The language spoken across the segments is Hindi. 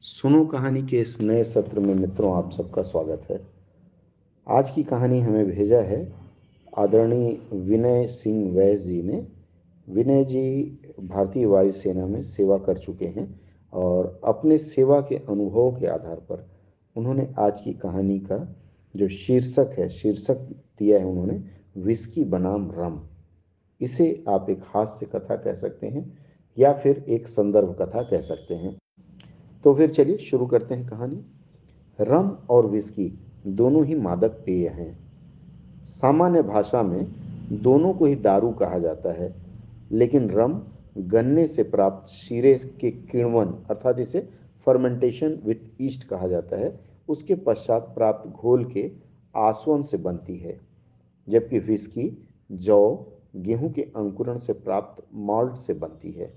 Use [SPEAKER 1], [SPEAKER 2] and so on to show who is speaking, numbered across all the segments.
[SPEAKER 1] सुनो कहानी के इस नए सत्र में मित्रों आप सबका स्वागत है। आज की कहानी हमें भेजा है आदरणीय विनय सिंह वैस जी ने। विनय जी भारतीय वायुसेना में सेवा कर चुके हैं और अपने सेवा के अनुभवों के आधार पर उन्होंने आज की कहानी का जो शीर्षक दिया है उन्होंने विस्की बनाम रम। इसे आप एक हास्य कथा कह सकते हैं या फिर एक संदर्भ कथा कह सकते हैं। तो फिर चलिए शुरू करते हैं कहानी। रम और विस्की दोनों ही मादक पेय हैं। सामान्य भाषा में दोनों को ही दारू कहा जाता है, लेकिन रम गन्ने से प्राप्त शीरे के किण्वन अर्थात इसे फर्मेंटेशन विथ ईस्ट कहा जाता है, उसके पश्चात प्राप्त घोल के आसवन से बनती है। जबकि विस्की जौ गेहूं के अंकुरण से प्राप्त माल्ट से बनती है।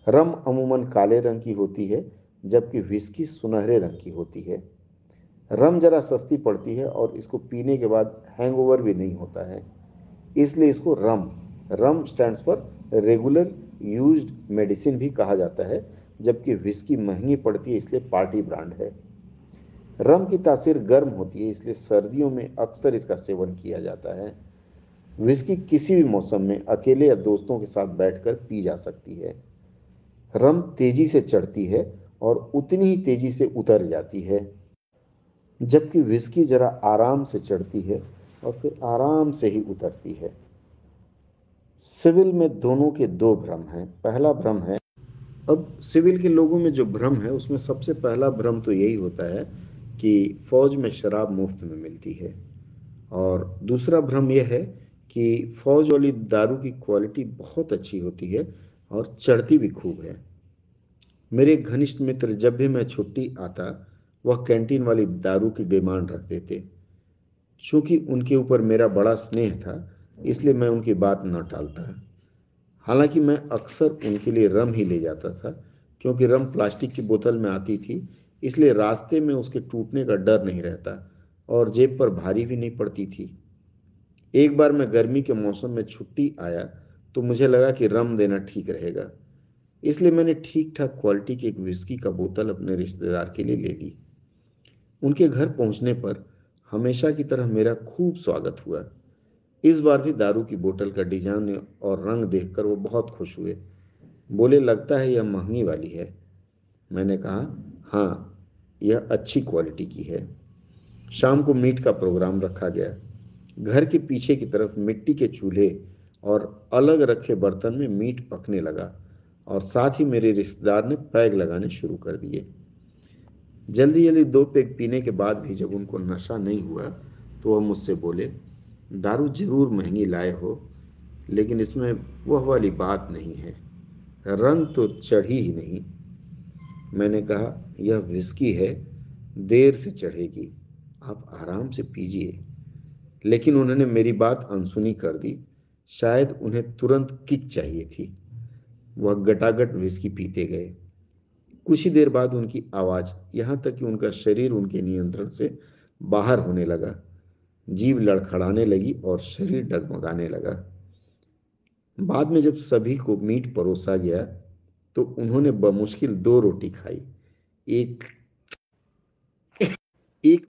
[SPEAKER 1] रम अमूमन काले रंग की होती है, जबकि विस्की सुनहरे रंग की होती है। रम जरा सस्ती पड़ती है और इसको पीने के बाद हैंगओवर भी नहीं होता है, इसलिए इसको RUM RUM stands for regular used medicine भी कहा जाता है। जबकि विस्की महंगी पड़ती है, इसलिए पार्टी ब्रांड है। रम की तासीर गर्म होती है, इसलिए सर्दियों में अक्सर इसका सेवन किया जाता है। विस्की किसी भी मौसम में अकेले या दोस्तों के साथ बैठकर पी जा सकती है। रम तेजी से चढ़ती है और उतनी ही तेजी से उतर जाती है, जबकि विस्की जरा आराम से चढ़ती है और फिर आराम से ही उतरती है। सिविल में दोनों के दो भ्रम हैं। पहला भ्रम है, अब सिविल के लोगों में जो भ्रम है उसमें सबसे पहला भ्रम तो यही होता है कि फौज में शराब मुफ्त में मिलती है। और दूसरा भ्रम यह है कि फौज वाली दारू की क्वालिटी बहुत अच्छी होती है और चढ़ती भी खूब है। मेरे एक घनिष्ठ मित्र जब भी मैं छुट्टी आता वह कैंटीन वाली दारू की डिमांड रखते थे। चूंकि उनके ऊपर मेरा बड़ा स्नेह था, इसलिए मैं उनकी बात न टालता। हालांकि मैं अक्सर उनके लिए रम ही ले जाता था, क्योंकि रम प्लास्टिक की बोतल में आती थी, इसलिए रास्ते में उसके टूटने का डर नहीं रहता और जेब पर भारी भी नहीं पड़ती थी। एक बार मैं गर्मी के मौसम में छुट्टी आया तो मुझे लगा कि रम देना ठीक रहेगा, इसलिए मैंने ठीक ठाक क्वालिटी की एक विस्की का बोतल अपने रिश्तेदार के लिए ले ली। उनके घर पहुंचने पर हमेशा की तरह मेरा खूब स्वागत हुआ। इस बार भी दारू की बोतल का डिजाइन और रंग देखकर वो बहुत खुश हुए। बोले, लगता है यह महंगी वाली है। मैंने कहा, हाँ, यह अच्छी क्वालिटी की है। शाम को मीट का प्रोग्राम रखा गया। घर के पीछे की तरफ मिट्टी के चूल्हे और अलग रखे बर्तन में मीट पकने लगा और साथ ही मेरे रिश्तेदार ने पैग लगाने शुरू कर दिए। जल्दी जल्दी दो पेग पीने के बाद भी जब उनको नशा नहीं हुआ तो वह मुझसे बोले, दारू जरूर महंगी लाए हो, लेकिन इसमें वह वाली बात नहीं है, रंग तो चढ़ी ही नहीं। मैंने कहा, यह विस्की है, देर से चढ़ेगी, आप आराम से पीजिए। लेकिन उन्होंने मेरी बात अनसुनी कर दी। शायद उन्हें तुरंत किक चाहिए थी। वह गटागट विस्की पीते गए। कुछ ही देर बाद उनकी आवाज, यहां तक कि उनका शरीर उनके नियंत्रण से बाहर होने लगा। जीभ लड़खड़ाने लगी और शरीर डगमगाने लगा। बाद में जब सभी को मीट परोसा गया तो उन्होंने बमुश्किल दो रोटी खाई। एक एक